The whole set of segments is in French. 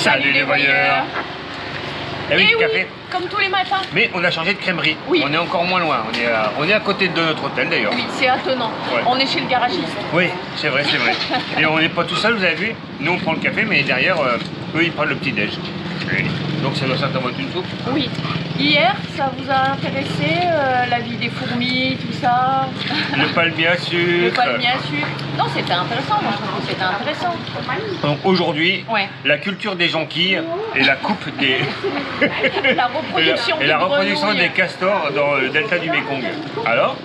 Salut les voyeurs. Eh oui, Et café. oui, comme tous les matins. Mais on a changé de crèmerie. Oui. On est encore moins loin. On est à côté de notre hôtel d'ailleurs. Oui, c'est attenant. Ouais. On est chez le garagiste. Oui, c'est vrai, c'est vrai. Et on n'est pas tout seul, vous avez vu. Nous on prend le café, mais derrière, eux ils prennent le petit déj. Oui. Donc ça doit certainement être une soupe. Oui. Hier, ça vous a intéressé la vie des fourmis, tout ça? Le palmier à sucre. Le palmier à sucre. Non, c'était intéressant. Moi, je trouve que c'était intéressant. Donc aujourd'hui, Ouais. la culture des jonquilles et la coupe des... La reproduction et la des reproduction grenouilles. des castors dans le delta du Mékong. Alors,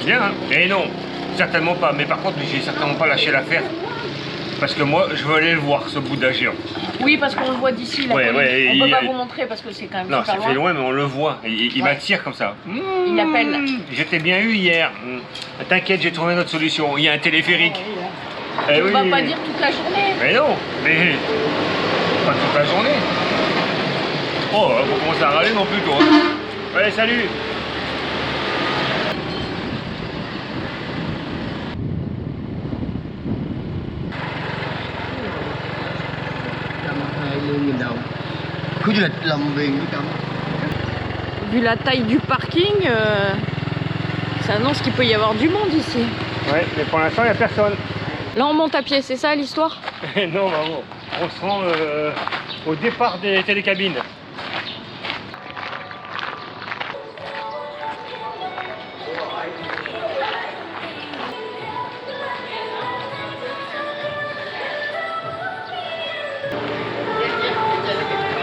bien, hein. Et non, certainement pas. Mais par contre, j'ai certainement pas lâché l'affaire. Parce que moi, je veux aller le voir, ce Bouddha géant. Oui, parce qu'on le voit d'ici. Ouais, ouais, on peut pas vous montrer parce que c'est quand même Non, super ça fait loin, mais on le voit. Il Ouais. m'attire comme ça. Il appelle. Je t'ai bien eu hier. T'inquiète, j'ai trouvé notre solution. Il y a un téléphérique. Eh On oui. va pas dire toute la journée. Mais non, mais pas toute la journée. Oh, faut commencer à râler non plus, toi. Allez, salut. Khu du lịch Lâm Viên với Cấm. Vu la taille du parking, ça annonce qu'il peut y avoir du monde ici. Ouais, mais pour l'instant, il n'y a personne. Là, on monte à pied, c'est ça l'histoire? Non, bravo. On se rend au départ des télécabines.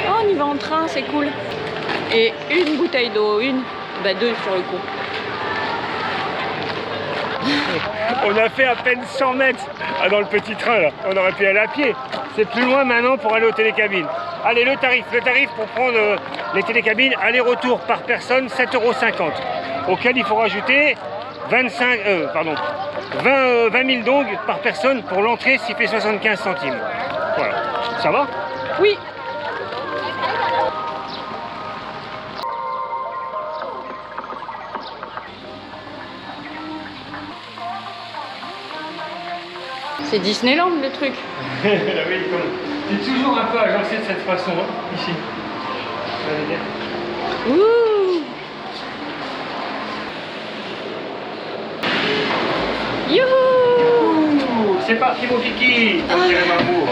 Oh, on y va en train, c'est cool. Et une bouteille d'eau, deux sur le coup. On a fait à peine 100 mètres dans le petit train là. On aurait pu aller à pied. C'est plus loin maintenant pour aller aux télécabines. Allez, le tarif pour prendre les télécabines, aller-retour par personne, 7,50 €. Auquel il faut rajouter 20 000 dong par personne pour l'entrée, s'il fait 75 centimes. Voilà. Ça va? Oui. C'est Disneyland le truc. C'est toujours un peu agencé de cette façon, hein, ici. Ouh. Youhou. C'est parti mon kiki, comme dirait Mamour.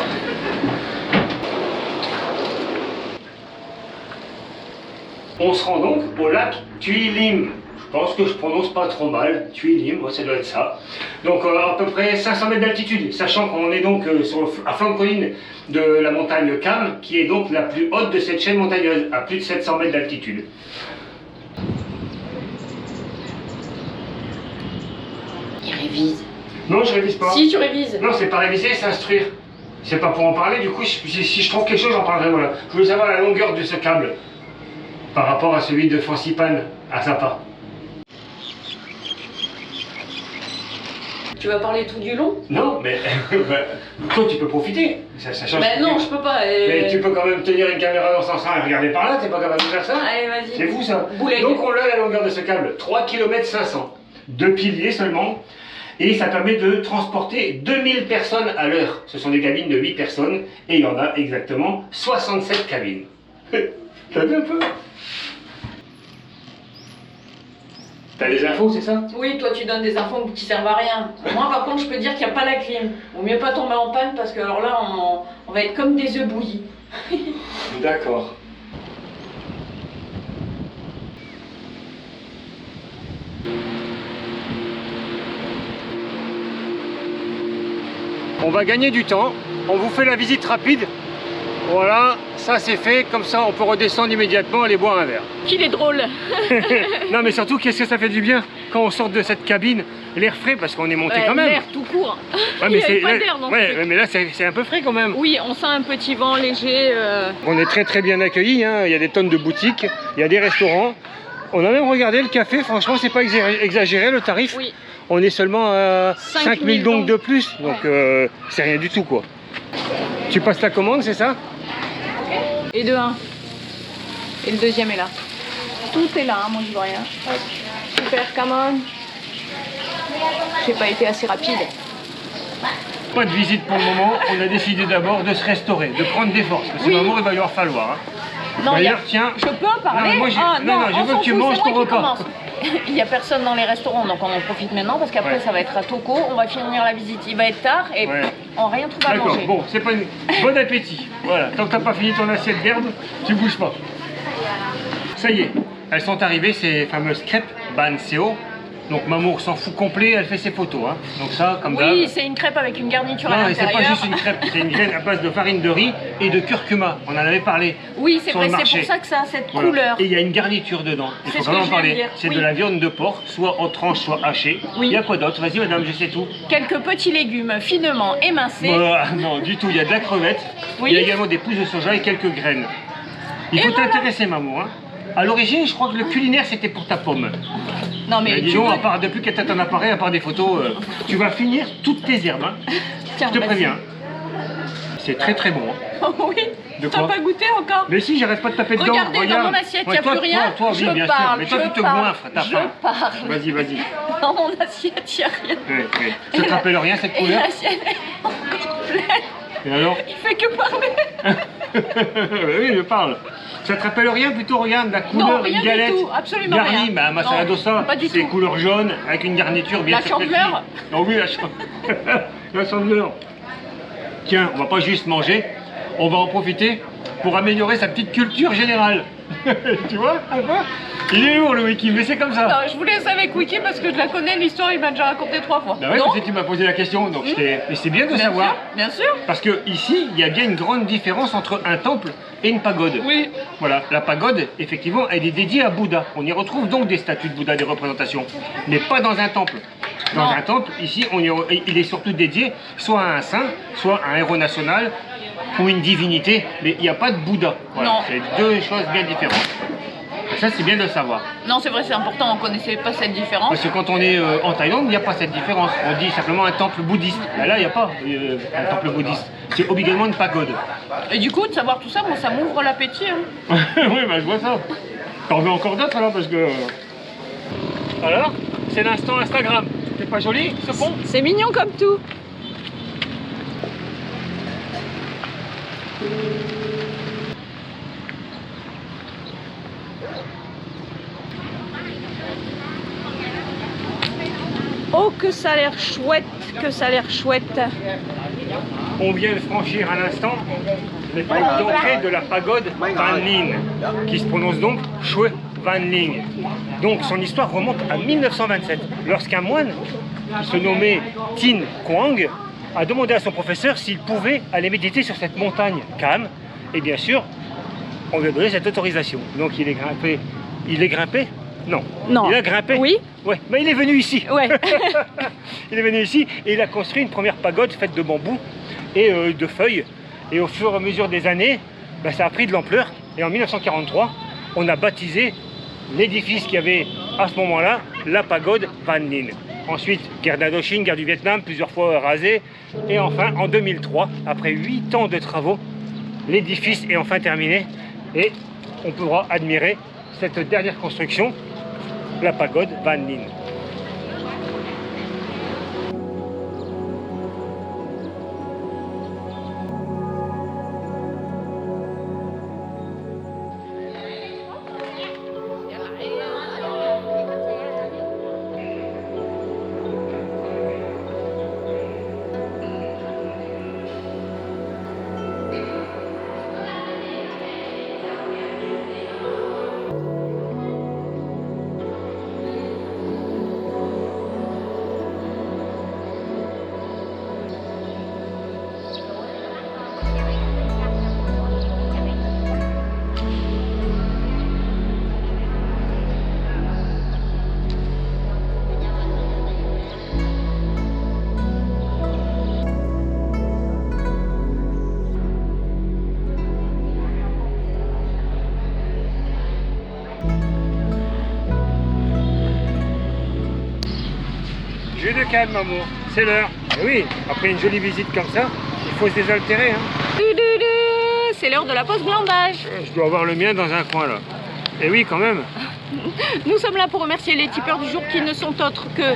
On se rend donc au lac Tui Lim. Je pense que je prononce pas trop mal. Tui Lim, ouais, ça doit être ça. Donc à peu près 500 mètres d'altitude, sachant qu'on est donc à flanc de colline de la montagne Cam, qui est donc la plus haute de cette chaîne montagneuse, à plus de 700 mètres d'altitude. Il révise. Non, je révise pas. Si, tu révises. Non, c'est pas réviser, c'est instruire. C'est pas pour en parler, du coup, si je trouve quelque chose, j'en parlerai, voilà. Je voulais savoir la longueur de ce câble par rapport à celui de Francipan à Sapa. Tu vas parler tout du long? Non, mais bah, toi, tu peux profiter. Ça change. Bah non, je peux pas. Mais tu peux quand même tenir une caméra dans ce sens-là et regarder par là, t'es pas capable de faire ça? Allez, vas-y. C'est fou ça. Boulet. Donc on a la longueur de ce câble, 3 km 500. 2 piliers seulement. Et ça permet de transporter 2000 personnes à l'heure. Ce sont des cabines de 8 personnes. Et il y en a exactement 67 cabines. T'as vu un peu? T'as des infos, c'est ça? Oui, toi tu donnes des infos qui servent à rien. Moi par contre je peux dire qu'il n'y a pas la clim. Vaut mieux pas tomber en panne parce que alors là on va être comme des œufs bouillis. D'accord. On va gagner du temps. On vous fait la visite rapide. Voilà, ça c'est fait. Comme ça on peut redescendre immédiatement et aller boire un verre. Qu'il est drôle. Non mais surtout, qu'est-ce que ça fait du bien quand on sort de cette cabine, l'air frais, parce qu'on est monté quand même. L'air tout court. Ouais, Il mais n'y avait pas là, d'air non ouais, plus. mais là c'est un peu frais quand même. Oui, on sent un petit vent léger. On est très très bien accueillis, hein. Il y a des tonnes de boutiques, il y a des restaurants. On a même regardé le café, franchement c'est pas exagéré le tarif. Oui. On est seulement à 5 000 5000 dong de plus, donc c'est rien du tout quoi. Tu passes la commande, c'est ça? Et de 1. Et le deuxième est là. Tout est là, hein, moi je vois rien. Super, come on. J'ai pas été assez rapide. Pas de visite pour le moment, on a décidé d'abord de se restaurer, de prendre des forces, parce que maman, il va y avoir falloir. Hein. Non, D'ailleurs, tiens. Je peux en parler? Non, moi, je veux que tu manges ton repas. Il n'y a personne dans les restaurants, donc on en profite maintenant, parce qu'après ça va être à Toko, on va finir la visite, il va être tard et on va rien trouver à manger. D'accord, bon, c'est pas une... Bon appétit. Voilà, tant que t'as pas fini ton assiette d'herbe, tu bouges pas. Ça y est, elles sont arrivées, ces fameuses crêpes Banseo. Donc Mamour s'en fout complet, elle fait ses photos. Hein. Donc ça, comme d'hab. Oui, c'est une crêpe avec une garniture à l'intérieur. Non, c'est pas juste une crêpe, c'est une graine à base de farine de riz et de curcuma. On en avait parlé. Oui, c'est vrai, c'est pour ça que ça a cette couleur. Et il y a une garniture dedans. Il faut vraiment en parler. C'est de la viande de porc, soit en tranches, soit hachée. Oui. Il y a quoi d'autre? Vas-y madame, je sais tout. Quelques petits légumes finement émincés. Non, du tout, il y a de la crevette. Oui. Il y a également des pousses de soja et quelques graines. Il faut t'intéresser Mamour. Hein. À l'origine, je crois que le culinaire c'était pour ta pomme. Non mais disons, à part, depuis que tu as ton appareil, à part des photos, tu vas finir toutes tes herbes. Hein. Tiens, je te préviens. C'est très très bon. Hein. Oh oui. T'as pas goûté encore? Mais si, j'arrête pas de taper dedans. Regardez, dans mon assiette, il n'y a plus rien. Toi, oui, bien sûr. Mais toi, tu te goinfres, t'as faim. Je parle. Vas-y. Dans mon assiette, il n'y a rien. Oui. Ça te rappelle rien, cette couleur? Et l'assiette est complète. Et alors? Il fait que parler. Oui, je parle. Ça te rappelle rien? Plutôt, regarde, la couleur, non, rien une galette. Du tout, absolument garnie, rien. Bah, masala dosa, c'est couleur jaune, avec une garniture bien sûr. La chandeleur? Oh oui, la chandeleur. Tiens, on va pas juste manger, on va en profiter pour améliorer sa petite culture générale. Tu vois? Il est lourd le wiki, mais c'est comme ça. Non, je vous laisse avec Wiki parce que je la connais, l'histoire, il m'a déjà raconté 3 fois. Bah oui, parce que tu m'as posé la question, donc et c'est bien de savoir. Bien sûr. Parce que ici, il y a bien une grande différence entre un temple et une pagode. Oui. Voilà, la pagode, effectivement, elle est dédiée à Bouddha. On y retrouve donc des statues de Bouddha, des représentations, mais pas dans un temple. Dans un temple, ici, il est surtout dédié soit à un saint, soit à un héros national ou une divinité, mais il n'y a pas de Bouddha. Voilà, c'est deux choses bien différentes. Et ça, c'est bien de le savoir. Non, c'est vrai, c'est important, on ne connaissait pas cette différence. Parce que quand on est en Thaïlande, il n'y a pas cette différence. On dit simplement un temple bouddhiste. Là, il n'y a pas un temple bouddhiste. C'est obligatoirement une pagode. Et du coup, de savoir tout ça, moi, ça m'ouvre l'appétit. Hein. Oui, bah, je vois ça. T'en veux encore d'autres alors parce que... Alors, c'est l'instant Instagram. C'est pas joli, ce pont? C'est mignon comme tout. Oh, que ça a l'air chouette, On vient de franchir à l'instant les portes d'entrée de la pagode Van Linh, qui se prononce donc Chue Van Linh. Donc son histoire remonte à 1927, lorsqu'un moine qui se nommait Tin Quang a demandé à son professeur s'il pouvait aller méditer sur cette montagne calme, et bien sûr, on lui a donné cette autorisation. Donc il est grimpé. Non. Il a grimpé. Oui. Ouais, mais il est venu ici. Ouais. Il est venu ici et il a construit une première pagode faite de bambou et de feuilles. Et au fur et à mesure des années, ça a pris de l'ampleur. Et en 1943, on a baptisé l'édifice qu'il y avait à ce moment-là, la pagode Van Linh. Ensuite, guerre d'Indochine, guerre du Vietnam, plusieurs fois rasée. Et enfin, en 2003, après 8 ans de travaux, l'édifice est enfin terminé. Et on pourra admirer cette dernière construction, la pagode Van Linh. Jus de calme, amour, c'est l'heure. Et oui, après une jolie visite comme ça, il faut se désaltérer. Hein. C'est l'heure de la pause glandage. Je dois avoir le mien dans un coin là. Et oui, quand même. Nous sommes là pour remercier les tipeurs du jour qui ne sont autres que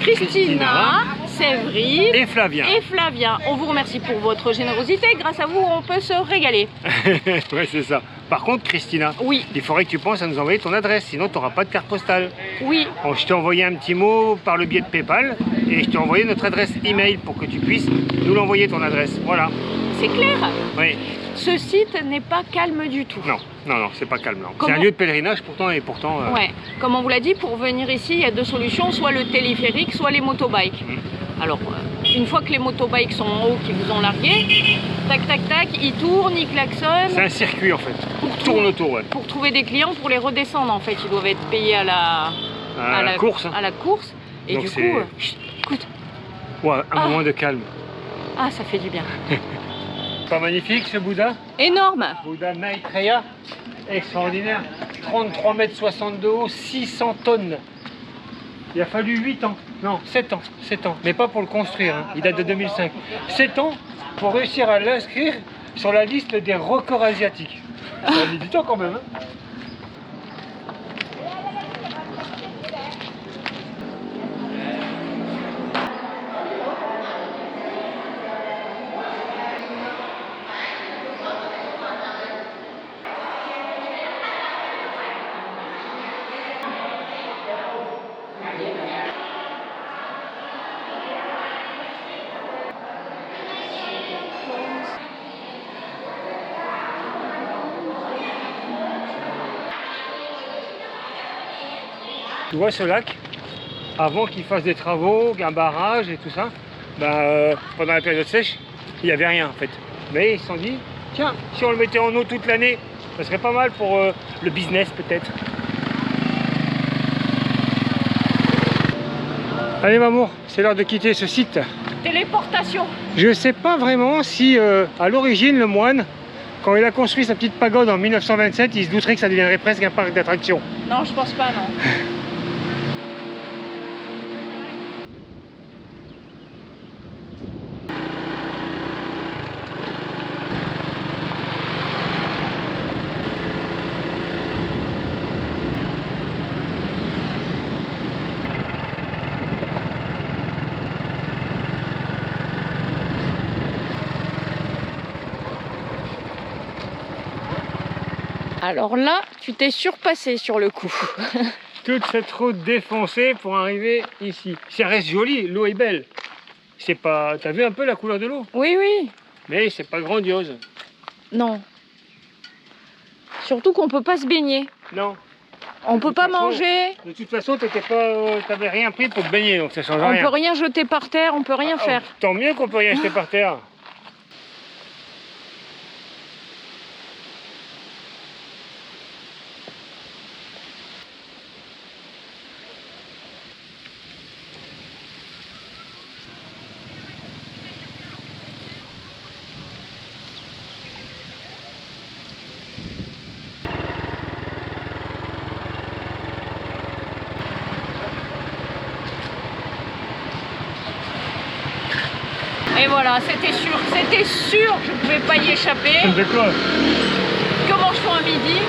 Christina, Séverine et Flavien. et Flavien. On vous remercie pour votre générosité. Grâce à vous, on peut se régaler. Ouais, c'est ça. Par contre, Christina, Oui, il faudrait que tu penses à nous envoyer ton adresse, sinon tu n'auras pas de carte postale. oui. Bon, je t'ai envoyé un petit mot par le biais de PayPal et je t'ai envoyé notre adresse email pour que tu puisses nous l'envoyer ton adresse. Voilà. C'est clair. Oui. Ce site n'est pas calme du tout. Non, non, non, c'est pas calme. C'est Comment- un lieu de pèlerinage pourtant et pourtant. Ouais. Comme on vous l'a dit, pour venir ici, il y a deux solutions, soit le téléphérique, soit les motobikes. Alors, une fois que les motobikes sont en haut, qui vous ont largué, tac, tac, tac, ils tournent, ils klaxonnent. C'est un circuit en fait. Pour Tourne autour, ouais. Pour trouver des clients, pour les redescendre, en fait, ils doivent être payés à la, À la course. Hein. à la course. Et Donc du c'est- coup, chut, écoute, Ouais, un Ah. moment de calme. ah, ça fait du bien. Pas magnifique ce Bouddha? Énorme. Bouddha Maitreya, extraordinaire. 33,60 m de haut, 600 tonnes. Il a fallu 8 ans, non 7 ans, 7 ans, mais pas pour le construire, hein. Il date de 2005. 7 ans pour réussir à l'inscrire sur la liste des records asiatiques. Ça a mis du temps quand même. Hein. Tu vois ce lac, avant qu'il fasse des travaux, un barrage et tout ça, pendant la période sèche, il n'y avait rien en fait. Mais ils se sont dit, tiens, si on le mettait en eau toute l'année, ça serait pas mal pour le business peut-être. Allez Mamour, c'est l'heure de quitter ce site. Téléportation. Je ne sais pas vraiment si à l'origine le moine, quand il a construit sa petite pagode en 1927, il se douterait que ça deviendrait presque un parc d'attractions. Non, je pense pas, non. Alors là, tu t'es surpassé sur le coup. Toute cette route défoncée pour arriver ici. Ça reste joli, l'eau est belle. C'est pas. T'as vu un peu la couleur de l'eau? Oui, oui. Mais c'est pas grandiose. Non. Surtout qu'on peut pas se baigner. Non. On peut toute pas façon, manger. De toute façon, t'avais rien pris pour te baigner, donc ça change On rien. peut rien jeter par terre, on peut rien faire. Tant mieux qu'on peut rien jeter par terre. Et voilà, c'était sûr que je ne pouvais pas y échapper. De quoi? Que mange-t-on à midi?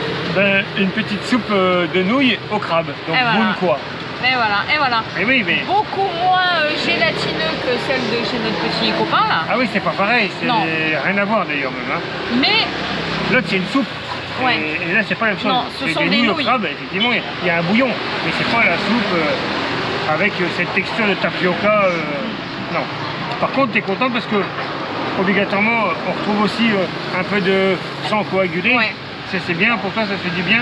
Une petite soupe de nouilles au crabe. Donc Et voilà. boule quoi. Et voilà, et voilà. Et oui, mais. Beaucoup moins gélatineux que celle de chez notre petit copain là. Ah oui, c'est pas pareil, c'est Non. rien à voir d'ailleurs même. Hein. Mais L'autre c'est une soupe. Ouais. Et là c'est pas la même chose. Non, ce C'est sont des nouilles au nouilles. crabe, effectivement, il y a un bouillon. Mais c'est pas la soupe avec cette texture de tapioca. Non. Par contre, tu es content parce que obligatoirement on retrouve aussi un peu de sang coagulé. Ouais. Ça c'est bien, pour toi ça fait du bien.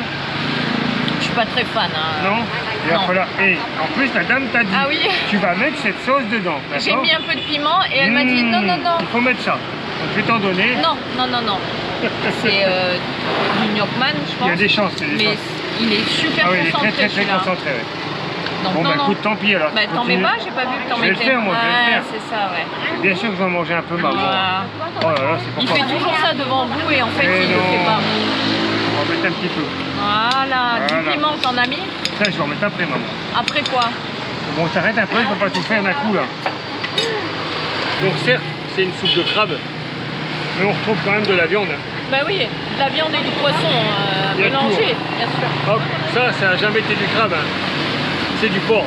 je suis pas très fan. Hein. Non. Il va Non. falloir. Et en plus la dame t'a dit, Ah oui. tu vas mettre cette sauce dedans. J'ai d'accord? mis un peu de piment et elle m'a dit non, non, non. Il faut mettre ça. Donc je vais t'en donner. Non, non, non, non. C'est du Gnocchman, je pense. Il y a des chances, il y a des Mais chances. il est super Ah oui, il est concentré très celui-là. concentré. Ouais. Donc, Bon, non, bah non. écoute, tant pis alors. Bah, t'en mets continue. pas, j'ai pas vu que t'en Je vais le mettais. faire, moi, je vais le Ouais, faire. c'est ça, ouais. Bien sûr que je vais en manger un peu, maman. Voilà. Oh là là, c'est Il pas fait possible. toujours ça devant vous et en fait, Mais il le non. fait pas. On va en mettre un petit peu. Voilà, du Voilà. piment, t'en as mis. Ça, je vais en mettre après, maman. Après quoi? Bon, t'arrêtes un peu, il faut pas tout faire d'un coup, là. Donc, certes, c'est une soupe de crabe, mais on retrouve quand même de la viande. Bah oui, de la viande et du poisson Il y a tout, mélangés, hein. bien sûr. Hop, ça a jamais été du crabe, hein. C'est du porc.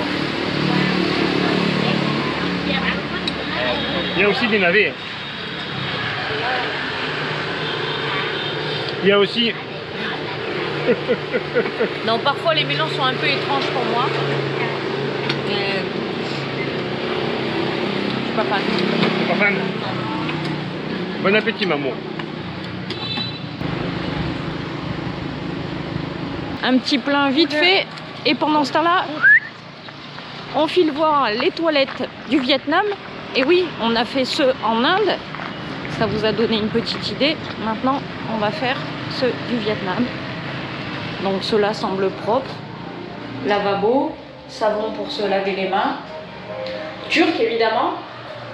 Il y a aussi des navets. Il y a aussi... Non, parfois les mélanges sont un peu étranges pour moi. Mais... je suis pas fan. Pas fan. Bon appétit, maman. Un petit plein vite fait. Et pendant ce temps-là, on file voir les toilettes du Vietnam. Et oui, on a fait ceux en Inde. Ça vous a donné une petite idée. Maintenant, on va faire ceux du Vietnam. Donc ceux-là semblent propres. Lavabo, savon pour se laver les mains. Turc évidemment.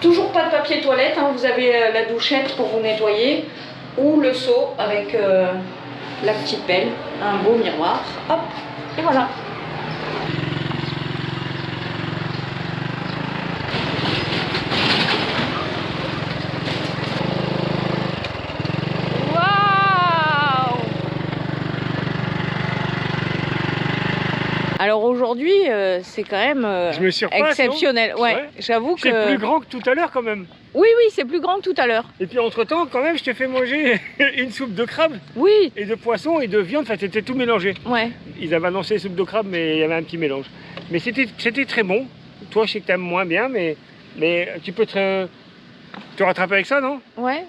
Toujours pas de papier toilette, hein. Vous avez la douchette pour vous nettoyer. Ou le seau avec la petite pelle. Un beau miroir. Hop, et voilà. Alors aujourd'hui, c'est quand même Je me surpasse, exceptionnel. Ouais, ouais. J'avoue que... C'est plus grand que tout à l'heure quand même. Oui, oui, c'est plus grand que tout à l'heure. Et puis entre temps, quand même, je t'ai fait manger une soupe de crabe Oui, et de poisson et de viande. Enfin, c'était tout mélangé. ouais. Ils avaient annoncé soupe de crabe, mais il y avait un petit mélange. Mais c'était très bon. Toi, je sais que t'aimes moins bien, mais tu peux te rattraper avec ça, non? Ouais.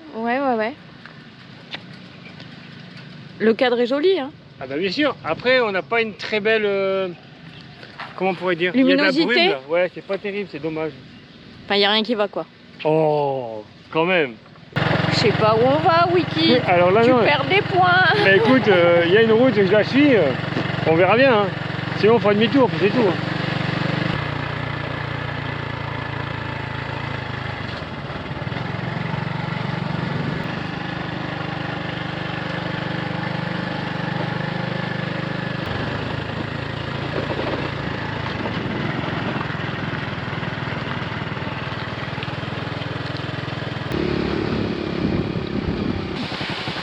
Le cadre est joli, hein. Ah bah bien sûr. Après, on n'a pas une très belle... comment on pourrait dire? Luminosité. Il y a de la brume, là. Ouais, c'est pas terrible, c'est dommage. Enfin, il n'y a rien qui va, quoi. Oh, quand même. Je sais pas où on va, Wiki. Oui, alors là, Tu non. perds des points. Mais écoute, il y a une route, je la suis, on verra bien. Hein. Sinon, on fera demi-tour, c'est tout. Hein.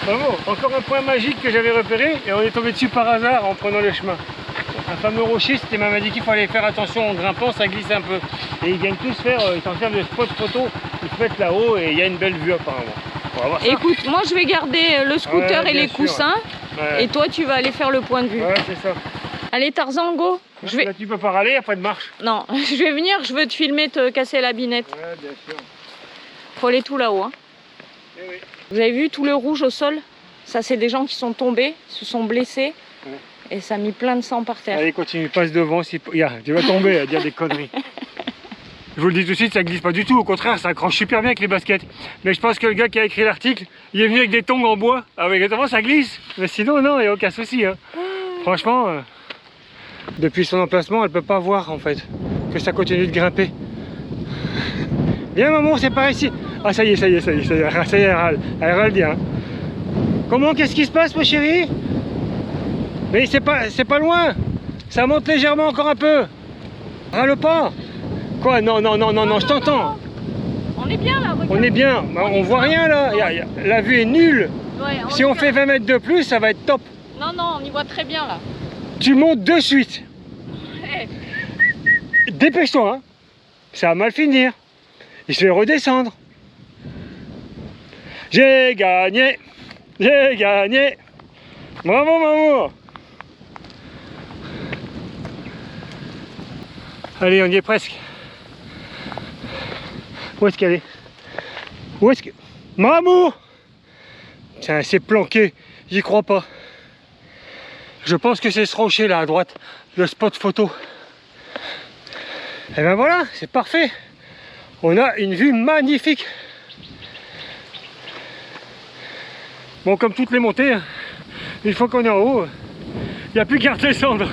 Bravo, encore un point magique que j'avais repéré et on est tombé dessus par hasard en prenant le chemin. Un fameux rocher, c'était m'a dit qu'il fallait faire attention en grimpant, ça glisse un peu. Et ils viennent tous faire, ils s'en servent de spot photo, ils se mettent là-haut et il y a une belle vue apparemment. On va voir ça. Écoute, moi je vais garder le scooter Ouais, et les sûr. coussins. Ouais. Et toi tu vas aller faire le point de vue. Ouais, c'est ça. Allez Tarzan, go. Là, tu peux pas râler, il n'y a pas de marche. Non, je vais venir, je veux te filmer, te casser la binette. Ouais, bien sûr. Faut aller tout là-haut. Hein. Eh oui. Vous avez vu tout le rouge au sol? Ça, c'est des gens qui sont tombés, se sont blessés. Ouais. Et ça a mis plein de sang par terre. Allez, continue, passe devant. Si... tu vas tomber à dire des conneries. Je vous le dis tout de suite, ça glisse pas du tout. Au contraire, ça accroche super bien avec les baskets. Mais je pense que le gars qui a écrit l'article, il est venu avec des tongs en bois. Ah oui, exactement, ça glisse. Mais sinon, non, il n'y a aucun souci. Hein. Franchement, depuis son emplacement, elle peut pas voir en fait que ça continue de grimper. Viens maman, c'est par ici. Ah ça y est, elle râle bien. Comment, qu'est-ce qui se passe mon chéri? Mais c'est pas loin. Ça monte légèrement encore un peu. Râle pas. Quoi? Non, je t'entends. On est bien là, regarde. On est bien. On voit rien là. La vue est nulle. Ouais, Si on fait 20 mètres de plus, ça va être top. Non, non, on y voit très bien là. Tu montes de suite. Ouais. Dépêche-toi, hein. Ça va mal finir. Et je vais redescendre. J'ai gagné. J'ai gagné. Bravo, maman. Allez, on y est presque. Où est-ce qu'elle est? Où est-ce que... Maman! Tiens, c'est planqué. J'y crois pas. Je pense que c'est ce rocher là à droite. Le spot photo. Et ben voilà, c'est parfait. On a une vue magnifique. Bon, comme toutes les montées, une fois qu'on est en haut, il n'y a plus qu'à redescendre.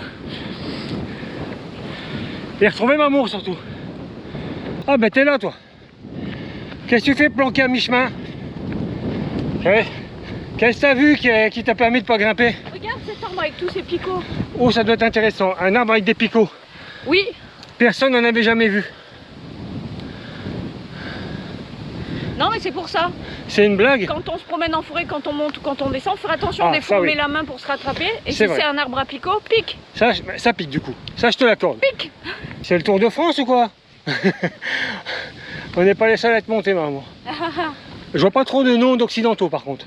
Et retrouver Mamour surtout. Ah ben t'es là toi. Qu'est-ce que tu fais planqué à mi-chemin? Qu'est-ce que t'as vu qui t'a permis de pas grimper? Regarde cet arbre avec tous ces picots. Oh, ça doit être intéressant. Un arbre avec des picots. Oui. Personne n'en avait jamais vu. Non mais c'est pour ça. C'est une blague? Quand on se promène en forêt, quand on monte ou quand on descend, faire attention, Ah, des fois ça, on oui. met la main pour se rattraper. Et si C'est vrai. c'est un arbre à picots, pique. Ça pique du coup. Ça je te l'accorde. Pique. C'est le Tour de France ou quoi? On n'est pas les seuls à être montés, maman. Je vois pas trop de noms d'occidentaux par contre.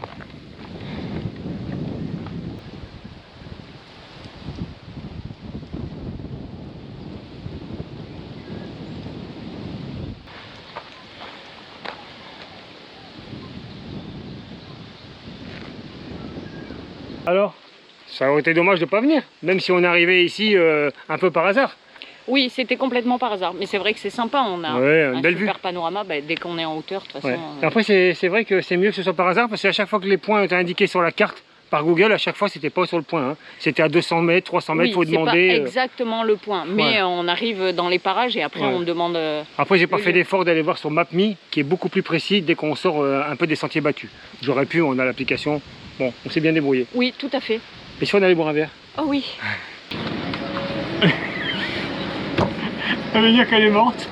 Alors, ça aurait été dommage de pas venir, même si on est arrivé ici un peu par hasard. Oui, c'était complètement par hasard. Mais c'est vrai que c'est sympa, on a Ouais, un belle super vue. panorama dès qu'on est en hauteur, de toute façon. Ouais. Après, c'est vrai que c'est mieux que ce soit par hasard, parce qu'à chaque fois que les points étaient indiqués sur la carte par Google, à chaque fois, c'était pas sur le point. Hein. C'était à 200 mètres, 300 mètres, il faut demander. C'est pas exactement le point, mais Ouais. on arrive dans les parages et après Ouais. on demande... Après, j'ai pas le fait lieu. d'effort d'aller voir sur MapMe, qui est beaucoup plus précis dès qu'on sort un peu des sentiers battus. J'aurais pu, on a l'application. Bon, on s'est bien débrouillé. Oui, tout à fait. Et si on allait boire un verre? Oh oui. Ça veut dire qu'elle est morte.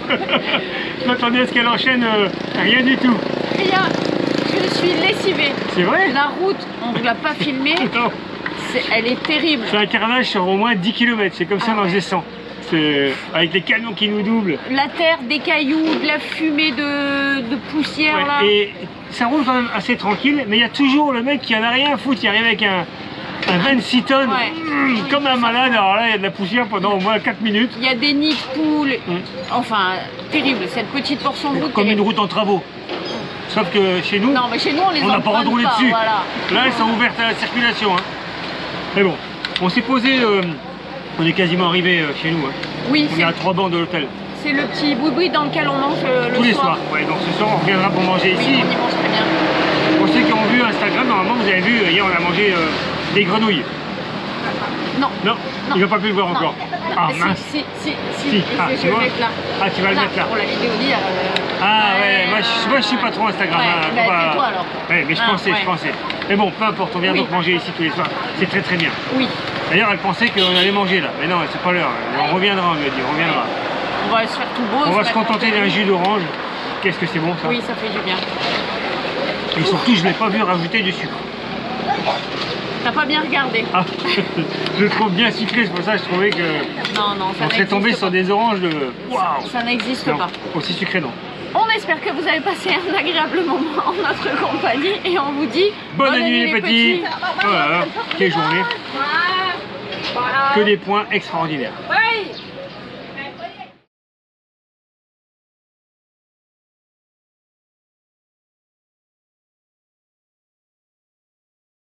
Je m'attendais à ce qu'elle enchaîne rien du tout. Rien, je suis lessivée. C'est vrai? La route, on ne l'a pas filmée, Non. elle est terrible. C'est un carnage sur au moins 10 km, c'est comme ça on en faisait 100. Avec les camions qui nous doublent. La terre, des cailloux, de la fumée de poussière Ouais, là. et ça roule quand même assez tranquille, mais il y a toujours le mec qui en a rien à foutre, il arrive avec un 26 tonnes, Ouais. comme un malade, alors là il y a de la poussière pendant au moins 4 minutes. Il y a des nids de poules, enfin terrible, cette petite portion de route. Comme une terrible. route en travaux. Sauf que chez nous, Non mais chez nous on les on n'a pas le droit de emprunte rouler pas, dessus. voilà. Là elles sont ouvertes à la circulation. Hein. Mais bon, on s'est posé, on est quasiment arrivé chez nous. Hein. Oui, On est à 3 bancs de l'hôtel. c'est le petit boui-boui dans lequel on mange le Tous les soir. soirs. Ouais, donc ce soir on reviendra pour manger Oui, ici. on y mange très bien. Pour ceux qui ont vu Instagram, normalement vous avez vu, hier on a mangé des grenouilles. Non. Non, il n'a pas pu le voir Non. encore. Non, Ah si, mince. Si. Ah, Je tu vais le vois mettre là. Ah, tu vas le mettre là. Pour la vidéo d'hier. Ah ouais, moi je suis pas trop Instagram. Ouais, hein, bah, faut pas- tais-toi, alors. Ouais, mais je Ah, pensais, ouais. je pensais. Mais bon, peu importe, on vient Oui. donc manger ici tous les soirs. C'est très très bien. Oui, D'ailleurs, elle pensait qu'on allait manger là. Mais non, c'est pas l'heure. On reviendra, on lui a dit, on reviendra. on va se faire tout beau. On va se mettre contenter en d'un jus d'orange. Qu'est-ce que c'est bon ça? Oui, ça fait du bien. Et surtout, je l'ai pas vu rajouter du sucre. T'as pas bien regardé. Ah, je le trouve bien sucré, c'est pour ça que je trouvais que Non, ça on serait tombé n'existe sur pas. des oranges de. Waouh! Ça n'existe Non, pas. aussi sucré non. On espère que vous avez passé un agréable moment en notre compagnie et on vous dit Bonne nuit les petits! Voilà, quelle journée! Que des points extraordinaires. Ouais.